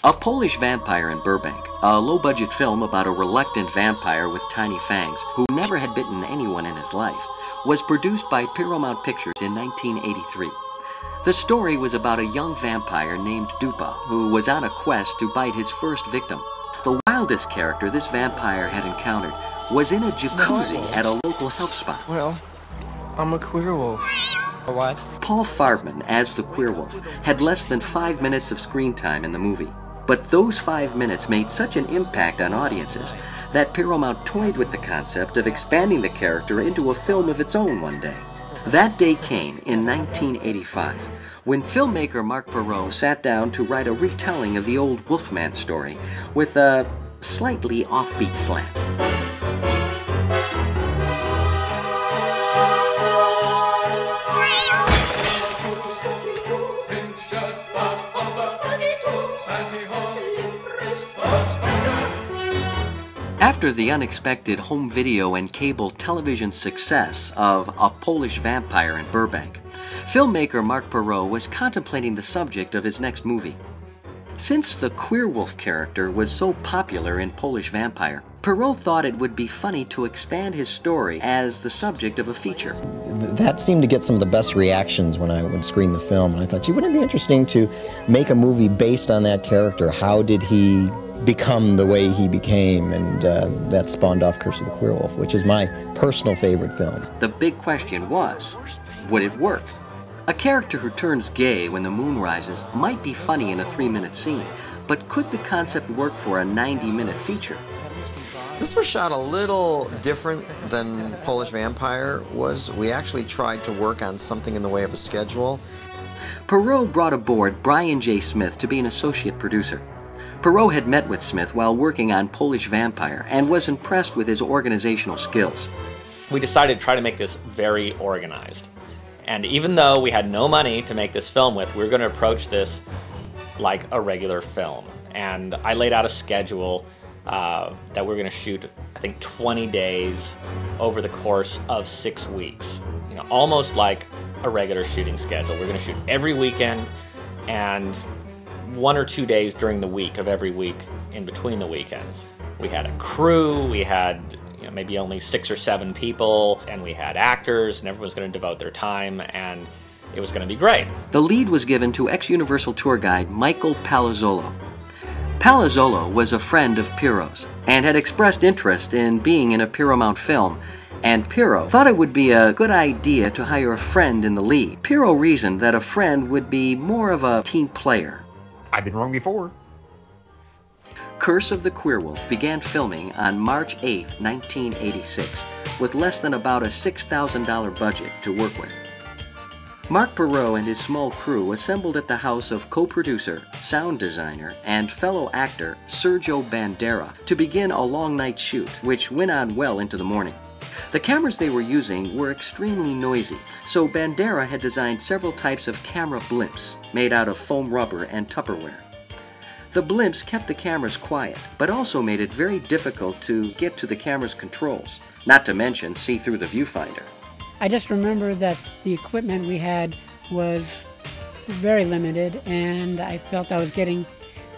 A Polish Vampire in Burbank, a low-budget film about a reluctant vampire with tiny fangs who never had bitten anyone in his life, was produced by Pirromount Pictures in 1983. The story was about a young vampire named Dupa who was on a quest to bite his first victim. The wildest character this vampire had encountered was in a jacuzzi at a local health spa. Well, I'm a queerwolf. A what? Paul Fardman, as the Queerwolf, had less than 5 minutes of screen time in the movie. But those 5 minutes made such an impact on audiences that Pirromount toyed with the concept of expanding the character into a film of its own one day. That day came in 1985, when filmmaker Mark Pirro sat down to write a retelling of the old Wolfman story with a slightly offbeat slant. After the unexpected home video and cable television success of A Polish Vampire in Burbank, filmmaker Mark Pirro was contemplating the subject of his next movie. Since the Queerwolf character was so popular in Polish Vampire, Pirro thought it would be funny to expand his story as the subject of a feature. That seemed to get some of the best reactions when I would screen the film, and I thought, gee, wouldn't it be interesting to make a movie based on that character? How did he become the way he became? And that spawned off Curse of the Queerwolf, which is my personal favorite film. The big question was, would it work? A character who turns gay when the moon rises might be funny in a 3-minute scene, but could the concept work for a 90-minute feature? This was shot a little different than Polish Vampire was. We actually tried to work on something in the way of a schedule. Pirro brought aboard Brian J. Smith to be an associate producer. Pirro had met with Smith while working on Polish Vampire and was impressed with his organizational skills. We decided to try to make this very organized. And even though we had no money to make this film with, we were going to approach this like a regular film. And I laid out a schedule that we're going to shoot, I think, 20 days over the course of 6 weeks. You know, almost like a regular shooting schedule. We're going to shoot every weekend and 1 or 2 days during the week of every week in between the weekends. We had a crew, we had maybe only 6 or 7 people, and we had actors, and everyone was going to devote their time, and it was going to be great. The lead was given to ex-Universal tour guide Michael Palazzolo. Palazzolo was a friend of Pirro's and had expressed interest in being in a Pirromount film, and Pirro thought it would be a good idea to hire a friend in the lead. Pirro reasoned that a friend would be more of a team player. I've been wrong before. Curse of the Queerwolf began filming on March 8, 1986, with less than about a $6,000 budget to work with. Mark Pirro and his small crew assembled at the house of co-producer, sound designer, and fellow actor Sergio Bandera to begin a long night shoot, which went on well into the morning. The cameras they were using were extremely noisy, so Bandera had designed several types of camera blimps made out of foam rubber and Tupperware. The blimps kept the cameras quiet, but also made it very difficult to get to the camera's controls, not to mention see through the viewfinder. I just remember that the equipment we had was very limited, and I felt I was getting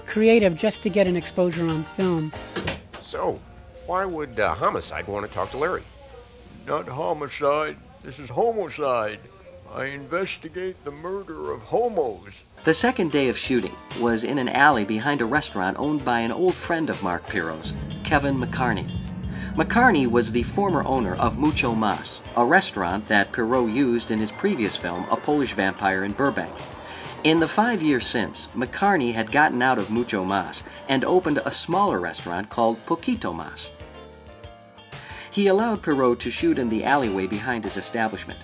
creative just to get an exposure on film. So, why would Homicide want to talk to Larry? Not homicide, this is homicide. I investigate the murder of homos. The second day of shooting was in an alley behind a restaurant owned by an old friend of Mark Pirro's, Kevin McCarney. McCarney was the former owner of Mucho Mas, a restaurant that Pirro used in his previous film, A Polish Vampire in Burbank. In the 5 years since, McCarney had gotten out of Mucho Mas and opened a smaller restaurant called Poquito Mas. He allowed Pirro to shoot in the alleyway behind his establishment.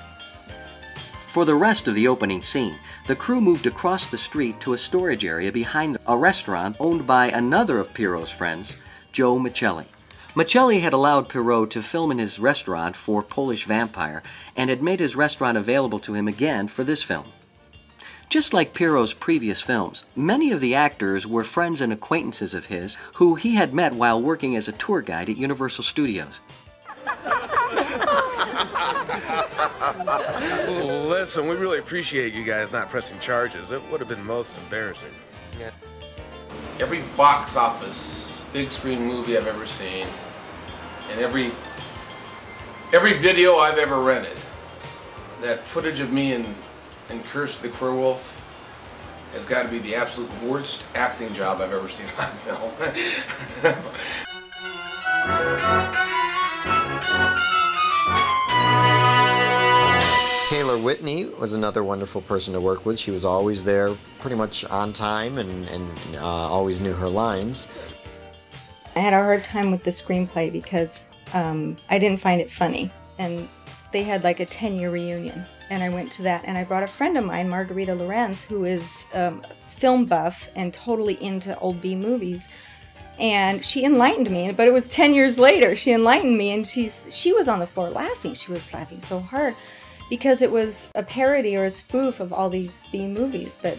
For the rest of the opening scene, the crew moved across the street to a storage area behind a restaurant owned by another of Pirro's friends, Joe Michelli. Michelli had allowed Pirro to film in his restaurant for Polish Vampire and had made his restaurant available to him again for this film. Just like Pirro's previous films, many of the actors were friends and acquaintances of his who he had met while working as a tour guide at Universal Studios. Listen, we really appreciate you guys not pressing charges. It would have been most embarrassing. every box office, big screen movie I've ever seen, and every video I've ever rented. That footage of me in Curse of the Queerwolf has got to be the absolute worst acting job I've ever seen on film. Taylor Whitney was another wonderful person to work with. She was always there, pretty much on time, and always knew her lines. I had a hard time with the screenplay because I didn't find it funny, and they had like a 10-year reunion, and I went to that, and I brought a friend of mine, Margarita Lorenz, who is film buff and totally into old B movies, and she enlightened me. But it was 10 years later. She enlightened me, and she was on the floor laughing. She was laughing so hard because it was a parody or a spoof of all these B movies, but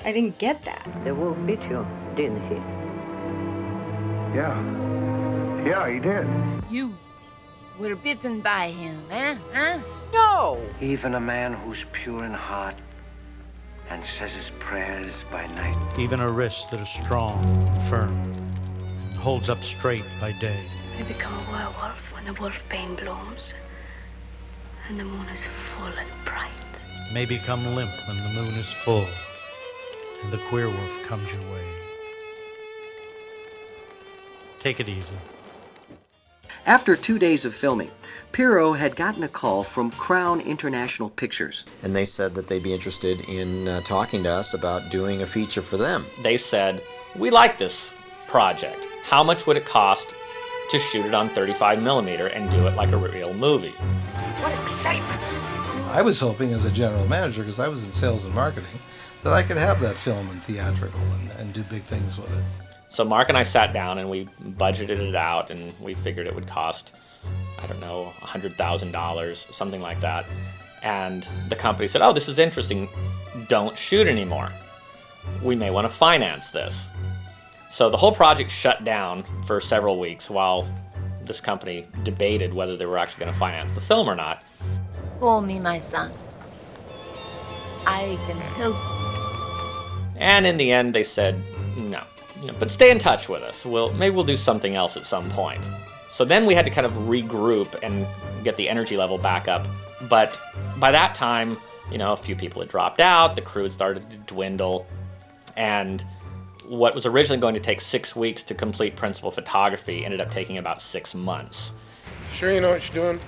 I didn't get that. The wolf bit you, didn't he? Yeah, he did. You were bitten by him, eh? Huh? No! Even a man who's pure in heart and says his prayers by night. Even a wrist that is strong and firm and holds up straight by day. They become a werewolf when the wolfbane blooms and the moon is full and bright. May become limp when the moon is full and the Queerwolf comes your way. Take it easy. After 2 days of filming, Pirro had gotten a call from Crown International Pictures. And they said that they'd be interested in talking to us about doing a feature for them. They said, we like this project. How much would it cost to shoot it on 35mm and do it like a real movie? What excitement! I was hoping as a general manager, because I was in sales and marketing, that I could have that film and theatrical and do big things with it. So Mark and I sat down and we budgeted it out, and we figured it would cost, I don't know, $100,000, something like that. And the company said, oh, this is interesting. Don't shoot anymore. We may want to finance this. So the whole project shut down for several weeks while this company debated whether they were actually going to finance the film or not. Call me my son. I can help. And in the end, they said no. But stay in touch with us. Maybe we'll do something else at some point. So then we had to kind of regroup and get the energy level back up. But by that time, a few people had dropped out, the crew had started to dwindle, and what was originally going to take 6 weeks to complete principal photography ended up taking about 6 months. Sure you know what you're doing?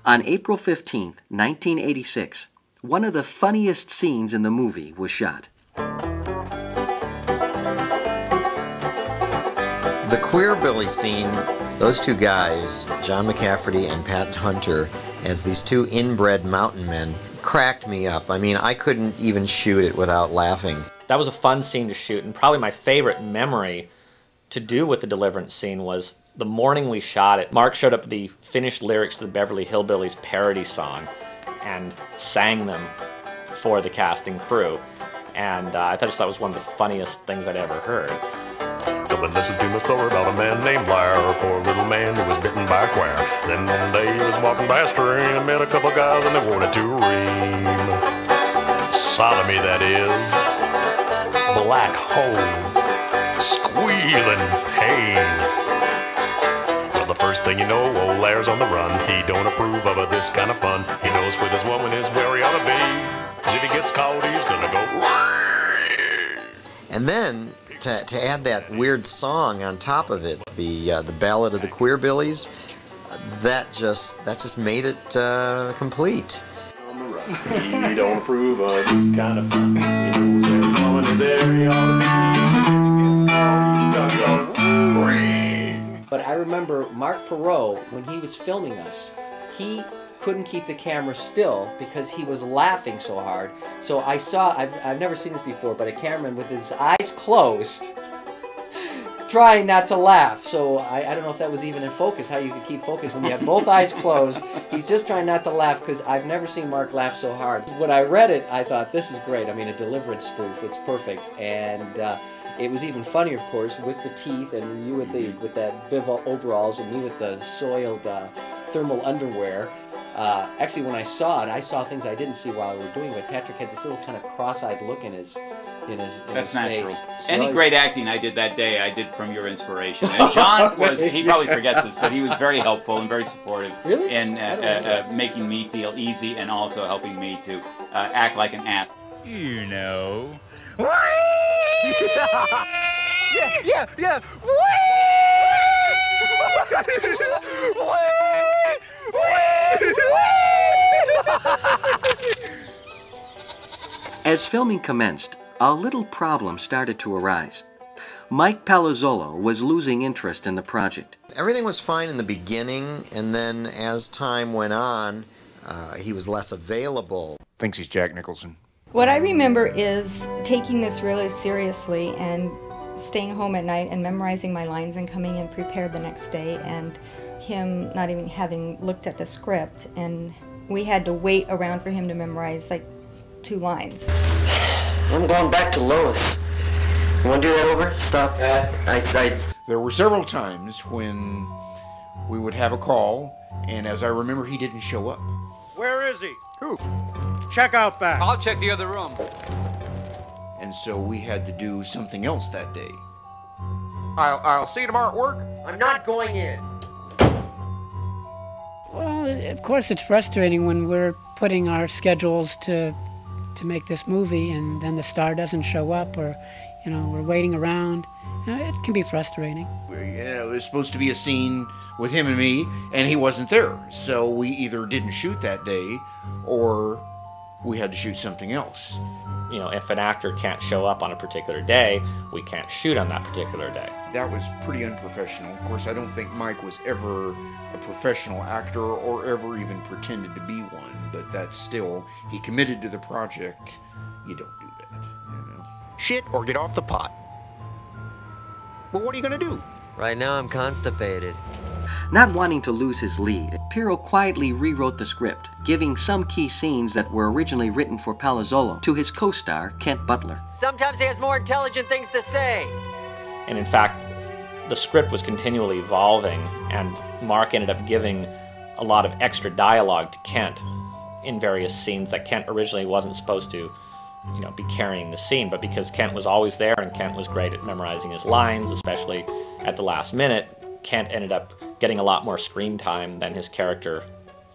On April 15th, 1986, one of the funniest scenes in the movie was shot. The Queerbilly scene, those two guys, John McCafferty and Pat Hunter, as these two inbred mountain men, cracked me up. I mean, I couldn't even shoot it without laughing. That was a fun scene to shoot, and probably my favorite memory to do with the Deliverance scene was the morning we shot it. Mark showed up with the finished lyrics to the Beverly Hillbillies parody song and sang them for the cast and crew. And I just thought it was one of the funniest things I'd ever heard. Come and listen to my story about a man named Blair, a poor little man who was bitten by a queer. Then one day he was walking by a stream and met a couple guys and they wanted to ream. Sodomy, that is. Black hole. Squealing pain. Well, the first thing you know, old Blair's on the run. He don't approve of this kind of fun. He knows where this woman is where he ought to be. 'Cause if he gets caught, he's gonna go. And then to add that weird song on top of it, the Ballad of the Queerbillies, that just made it complete. He don't approve of this kind of fun. He knows where the woman is there he ought to be. If he gets caught, he's gonna go. But I remember Mark Pirro, when he was filming us, he couldn't keep the camera still because he was laughing so hard. So I saw, I've never seen this before, but a cameraman with his eyes closed trying not to laugh. So I don't know if that was even in focus, how you could keep focus when you have both eyes closed. He's just trying not to laugh because I've never seen Mark laugh so hard. When I read it, I thought, this is great. I mean, a Deliverance spoof, it's perfect. And it was even funnier, of course, with the teeth and you with the bival overalls and me with the soiled thermal underwear. Actually, when I saw it, I saw things I didn't see while we were doing it. Patrick had this little kind of cross-eyed look in his in his That's natural. face. Any great acting I did that day, I did from your inspiration. And John was, he probably forgets this, but he was very helpful and very supportive in making me feel easy and also helping me to act like an ass. You know. Yeah. As filming commenced, a little problem started to arise. Mike Palazzolo was losing interest in the project. Everything was fine in the beginning, and then as time went on, he was less available. Thinks he's Jack Nicholson. What I remember is taking this really seriously and staying home at night and memorizing my lines and coming in prepared the next day, and him not even having looked at the script, and we had to wait around for him to memorize like 2 lines. I'm going back to Lois. You want to do that over? Stop. There were several times when we would have a call, and as I remember, he didn't show up. Where is he? Who? Check out back. I'll check the other room. And so we had to do something else that day. I'll see you tomorrow at work. I'm not going in. Well, of course it's frustrating when we're putting our schedules to make this movie and then the star doesn't show up, or, you know, we're waiting around. It can be frustrating. It was supposed to be a scene with him and me, and he wasn't there. So we either didn't shoot that day, or we had to shoot something else. You know, if an actor can't show up on a particular day, we can't shoot on that particular day. That was pretty unprofessional. Of course, I don't think Mike was ever a professional actor or ever even pretended to be one, but that's still, he committed to the project. You don't do that, you know. Shit or get off the pot. Well, what are you going to do? Right now I'm constipated. Not wanting to lose his lead, Pirro quietly rewrote the script, giving some key scenes that were originally written for Palazzolo to his co-star, Kent Butler. Sometimes he has more intelligent things to say. And in fact, the script was continually evolving, and Mark ended up giving a lot of extra dialogue to Kent in various scenes that Kent originally wasn't supposed to, you know, be carrying the scene, but because Kent was always there and Kent was great at memorizing his lines, especially at the last minute, Kent ended up getting a lot more screen time than his character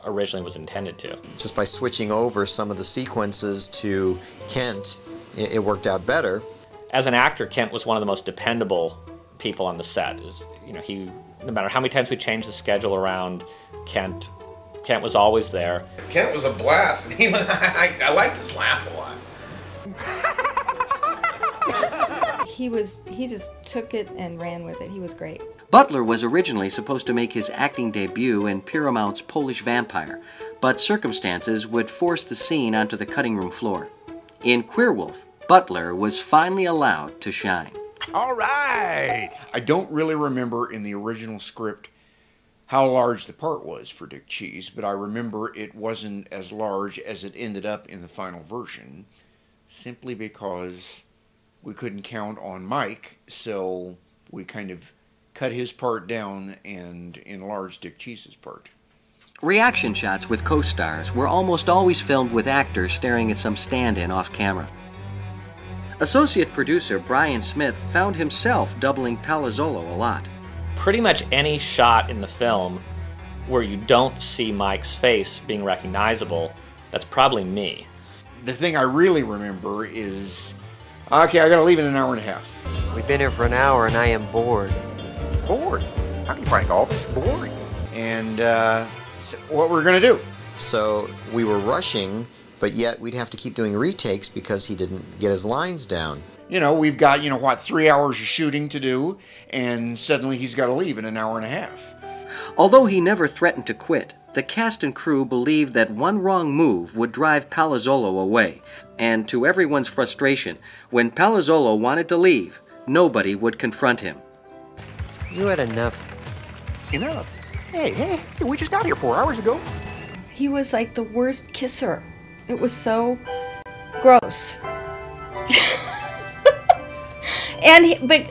originally was intended to. Just by switching over some of the sequences to Kent, it worked out better. As an actor, Kent was one of the most dependable people on the set. You know, no matter how many times we changed the schedule around, Kent was always there. Kent was a blast, and I liked his laugh a lot. He just took it and ran with it. He was great. Butler was originally supposed to make his acting debut in Pirromount's Polish Vampire, but circumstances would force the scene onto the cutting room floor. In Queerwolf, Butler was finally allowed to shine. All right! I don't really remember in the original script how large the part was for Dick Cheese, but I remember it wasn't as large as it ended up in the final version, simply because we couldn't count on Mike, so we kind of cut his part down and enlarged Dick Cheese's part. Reaction shots with co-stars were almost always filmed with actors staring at some stand-in off-camera. Associate producer Brian Smith found himself doubling Palazzolo a lot. Pretty much any shot in the film where you don't see Mike's face being recognizable, that's probably me. The thing I really remember is, okay, I gotta leave in an hour and a half. We've been here for an hour and I am bored. Bored? How do you find all this boring? And so what we're gonna do. So we were rushing, but yet we'd have to keep doing retakes because he didn't get his lines down. You know, we've got, 3 hours of shooting to do, and suddenly he's got to leave in an hour and a half. Although he never threatened to quit, the cast and crew believed that one wrong move would drive Palazzolo away, and to everyone's frustration, when Palazzolo wanted to leave, nobody would confront him. You had enough. Enough? Hey, we just got here 4 hours ago. He was like the worst kisser. It was so gross.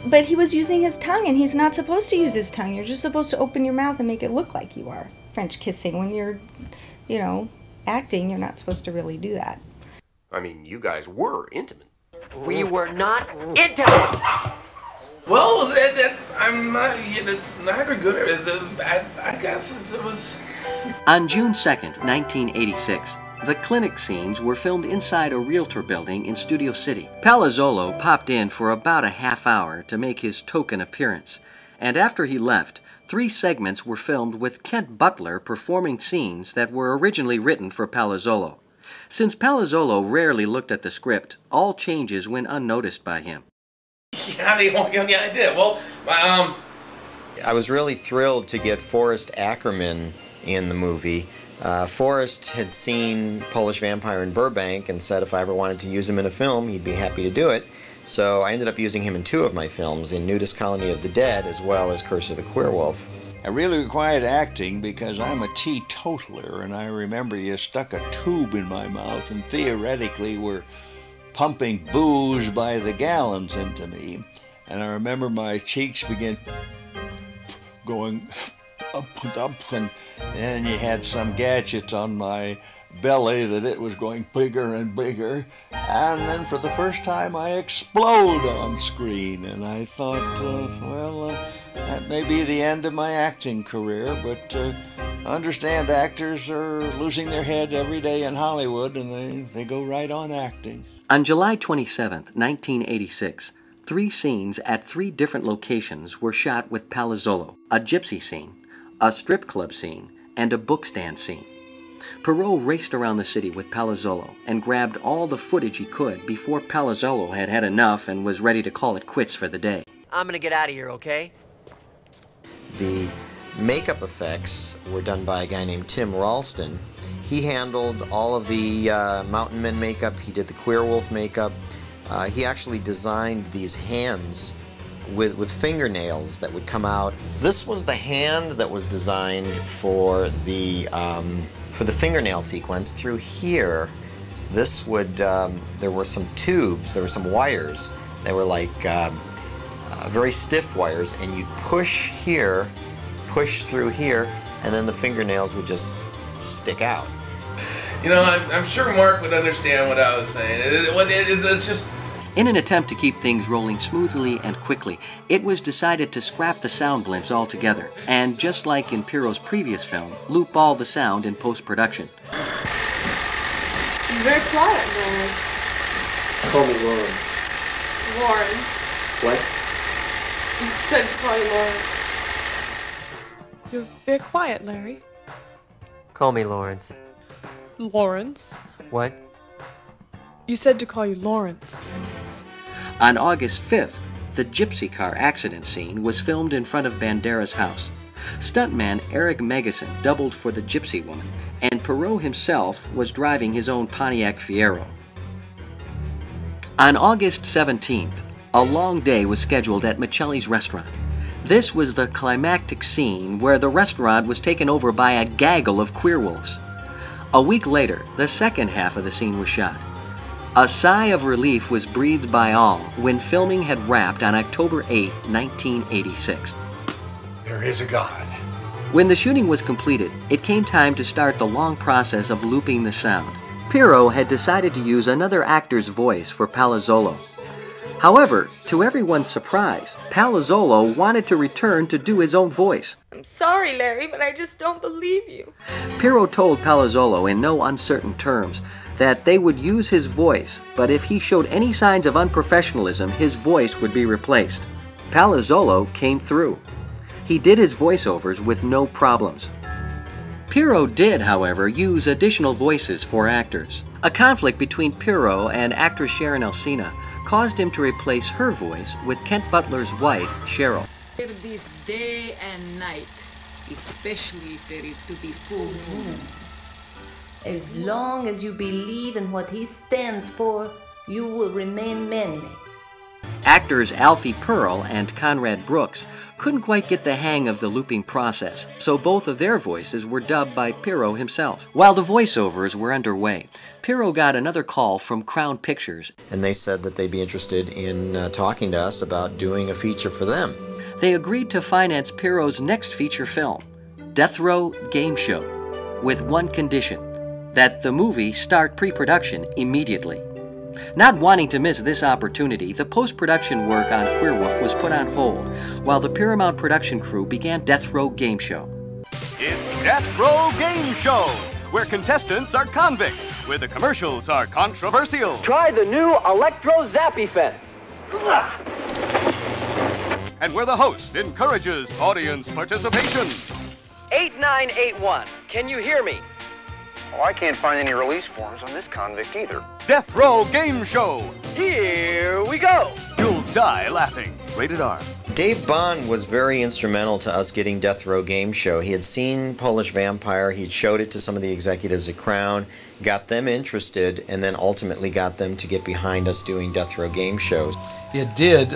But he was using his tongue, and he's not supposed to use his tongue. You're just supposed to open your mouth and make it look like you are French kissing. When you're, acting, you're not supposed to really do that. I mean, you guys were intimate. We were not intimate. Well, I'm not. It's neither good or it's bad. I guess it was. On June 2nd, 1986, the clinic scenes were filmed inside a realtor building in Studio City. Palazzolo popped in for about a half hour to make his token appearance, and after he left, 3 segments were filmed with Kent Butler performing scenes that were originally written for Palazzolo. Since Palazzolo rarely looked at the script, all changes went unnoticed by him. Yeah, I did. Well, I was really thrilled to get Forrest Ackerman in the movie. Forrest had seen Polish Vampire in Burbank and said if I ever wanted to use him in a film, he'd be happy to do it. So I ended up using him in 2 of my films, in Nudist Colony of the Dead as well as Curse of the Queerwolf. I really required acting because I'm a teetotaler, and I remember you stuck a tube in my mouth and theoretically were pumping booze by the gallons into me. And I remember my cheeks began going up, and then you had some gadgets on my belly that it was going bigger and bigger, and then for the first time I explode on screen, and I thought, that may be the end of my acting career, but I understand actors are losing their head every day in Hollywood, and they go right on acting. On July 27, 1986, 3 scenes at 3 different locations were shot with Palazzolo: a gypsy scene, a strip club scene, and a bookstand scene. Pirro raced around the city with Palazzolo and grabbed all the footage he could before Palazzolo had had enough and was ready to call it quits for the day. I'm gonna get out of here, okay? The makeup effects were done by a guy named Tim Ralston. He handled all of the Mountain Men makeup. He did the Queerwolf makeup. He actually designed these hands with fingernails that would come out. This was the hand that was designed for the fingernail sequence. Through here, this would there were some tubes, there were some wires. They were like very stiff wires, and you'd push here, push through here, and then the fingernails would just stick out. You know, I'm sure Mark would understand what I was saying. It's just... In an attempt to keep things rolling smoothly and quickly, it was decided to scrap the sound blimps altogether, and just like in Pirro's previous film, loop all the sound in post-production. You're very quiet, Larry. Call me Lawrence. Lawrence. What? You said to call you Lawrence. You're very quiet, Larry. Call me Lawrence. Lawrence? What? You said to call you Lawrence. On August 5th, the gypsy car accident scene was filmed in front of Bandera's house. Stuntman Eric Megason doubled for the gypsy woman, and Pirro himself was driving his own Pontiac Fiero. On August 17th, a long day was scheduled at Michelli's restaurant. This was the climactic scene where the restaurant was taken over by a gaggle of queerwolves. A week later, the second half of the scene was shot. A sigh of relief was breathed by all when filming had wrapped on October 8, 1986. There is a God. When the shooting was completed, it came time to start the long process of looping the sound. Pirro had decided to use another actor's voice for Palazzolo. However, to everyone's surprise, Palazzolo wanted to return to do his own voice. I'm sorry, Larry, but I just don't believe you. Pirro told Palazzolo in no uncertain terms that they would use his voice, but if he showed any signs of unprofessionalism, his voice would be replaced. Palazzolo came through. He did his voiceovers with no problems. Pirro did, however, use additional voices for actors. A conflict between Pirro and actress CHERYL caused him to replace her voice with Kent Butler's wife, CHERYL. This day and night, especially if there is to be full moon. As long as you believe in what he stands for, you will remain manly. Actors Alfie Pearl and Conrad Brooks couldn't quite get the hang of the looping process, so both of their voices were dubbed by Pirro himself. While the voiceovers were underway, Pirro got another call from Crown Pictures. And they said that they'd be interested in talking to us about doing a feature for them. They agreed to finance Pirro's next feature film, Death Row Game Show, with one condition: that the movie start pre-production immediately. Not wanting to miss this opportunity, the post-production work on Queerwolf was put on hold while the Pirromount production crew began Death Row Game Show. It's Death Row Game Show, where contestants are convicts, where the commercials are controversial. Try the new Electro Zappy Fence. And where the host encourages audience participation. 8981, can you hear me? Oh, I can't find any release forms on this convict either. Death Row Game Show. Here we go. You'll die laughing. Rated R. Dave BAUGHN was very instrumental to us getting Death Row Game Show. He had seen Polish Vampire, he'd showed it to some of the executives at Crown, got them interested, and then ultimately got them to get behind us doing Death Row Game Shows. It did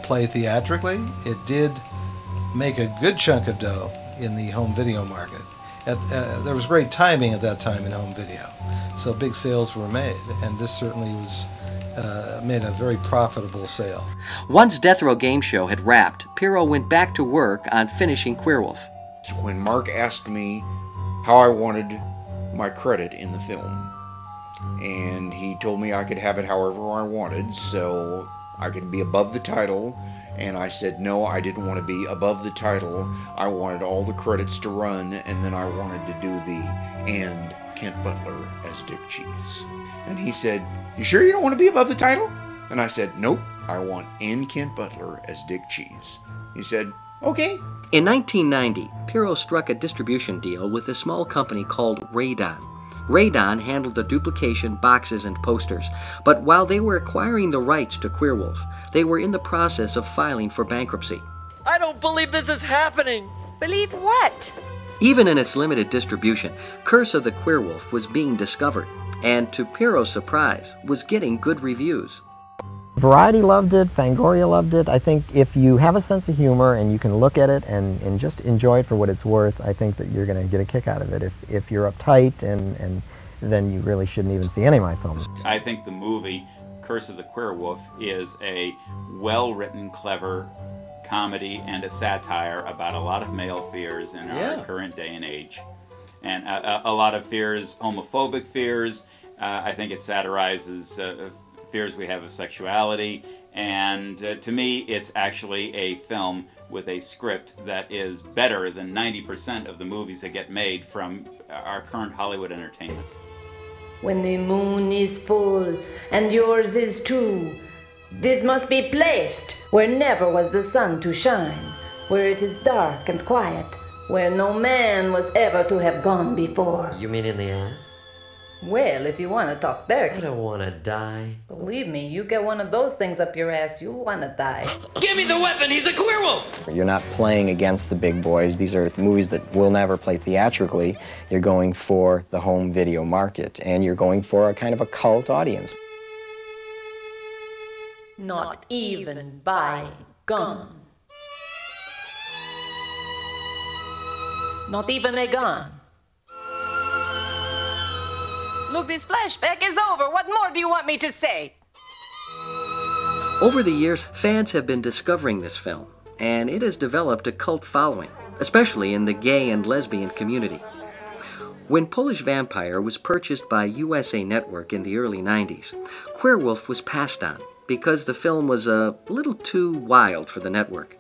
play theatrically. It did make a good chunk of dough in the home video market. There was great timing at that time in home video, so big sales were made, and this certainly was made a very profitable sale. Once Death Row Game Show had wrapped, Pirro went back to work on finishing Queerwolf. When Mark asked me how I wanted my credit in the film, and he told me I could have it however I wanted, so I could be above the title, and I said no, I didn't want to be above the title. I wanted all the credits to run, and then I wanted to do the "and Kent Butler as Dick Cheese." And he said, "You sure you don't want to be above the title?" And I said, "Nope, I want "and Kent Butler as Dick Cheese." He said, "Okay." In 1990, Pirro struck a distribution deal with a small company called RALSTON. RALSTON handled the duplication, boxes, and posters, but while they were acquiring the rights to Queerwolf, they were in the process of filing for bankruptcy. I don't believe this is happening. Believe what? Even in its limited distribution, Curse of the Queerwolf was being discovered, and to Pirro's surprise, was getting good reviews. Variety loved it, Fangoria loved it. I think if you have a sense of humor and you can look at it and just enjoy it for what it's worth, I think that you're going to get a kick out of it. If you're uptight, and then you really shouldn't even see any of my films. I think the movie Curse of the Queerwolf is a well-written, clever comedy and a satire about a lot of male fears in our current day and age. And a lot of fears, homophobic fears. I think it satirizes fears we have of sexuality, and to me it's actually a film with a script that is better than 90% of the movies that get made from our current Hollywood entertainment. When the moon is full and yours is too, this must be placed where never was the sun to shine, where it is dark and quiet, where no man was ever to have gone before. You mean in the ass? Well, if you want to talk dirty. I don't want to die. Believe me, you get one of those things up your ass, you'll want to die. Give me the weapon, he's a Queerwolf! You're not playing against the big boys. These are movies that will never play theatrically. You're going for the home video market, and you're going for a kind of a cult audience. Not even by gun. Not even a gun. Look, this flashback is over. What more do you want me to say? Over the years, fans have been discovering this film, and it has developed a cult following, especially in the gay and lesbian community. When Polish Vampire was purchased by USA Network in the early 90s, Queerwolf was passed on because the film was a little too wild for the network.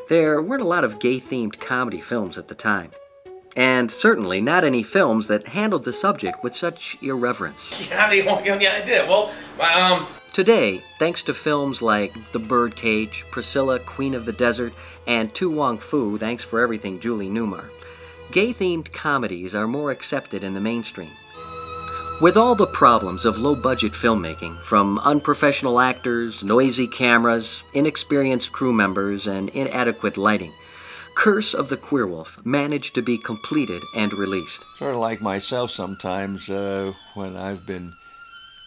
There weren't a lot of gay-themed comedy films at the time. And certainly not any films that handled the subject with such irreverence. Yeah, they won't get the idea. Well, Today, thanks to films like The Birdcage, Priscilla, Queen of the Desert, and Tu Wong Fu, Thanks for Everything, Julie Newmar, gay-themed comedies are more accepted in the mainstream. With all the problems of low-budget filmmaking, from unprofessional actors, noisy cameras, inexperienced crew members, and inadequate lighting, Curse of the Queerwolf managed to be completed and released. Sort of like myself sometimes when I've been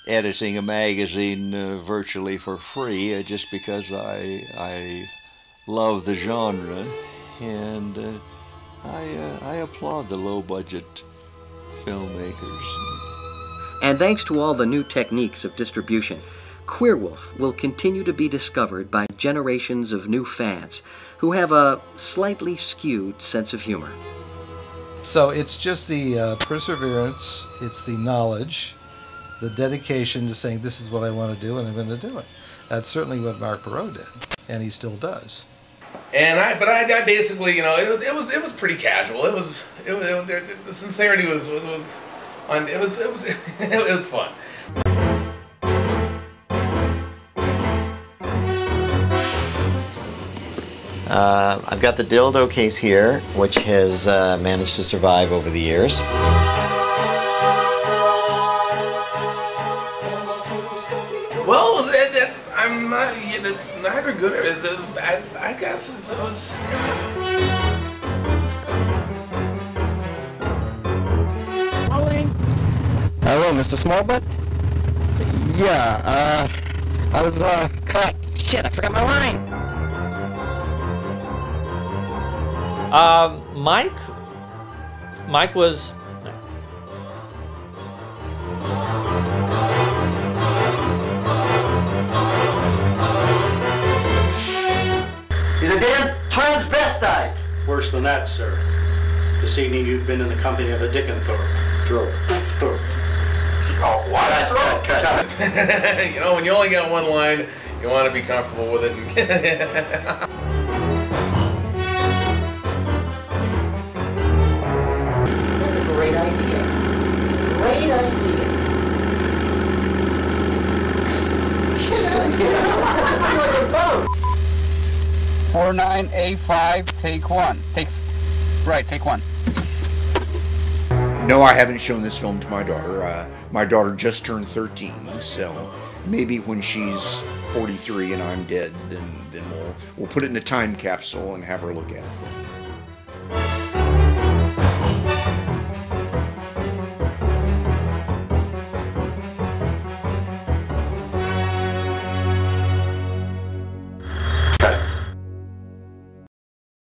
editing a magazine virtually for free just because I love the genre, and I applaud the low-budget filmmakers. And thanks to all the new techniques of distribution, Queerwolf will continue to be discovered by generations of new fans who have a slightly skewed sense of humor. So it's just the perseverance, it's the knowledge, the dedication to saying, this is what I want to do, and I'm going to do it. That's certainly what Mark Pirro did, and he still does. And I basically, you know, it was pretty casual. The sincerity was fun. I've got the dildo case here, which has managed to survive over the years. Well, I'm not. It's neither good or it was bad. I guess it was. Hello, Mr. Smallbutt? Yeah, I was, cut. Shit, I forgot my line. Mike was... He's a damn transvestite. Worse than that, sir. This evening you've been in the company of a Dickenthorpe. Thorpe. Oh, what? Cut. You know, when you only got one line, you want to be comfortable with it. That's a great idea. Great idea. 49A5, take one. Take one. No, I haven't shown this film to my daughter. My daughter just turned 13, so maybe when she's 43 and I'm dead, then we'll put it in a time capsule and have her look at it.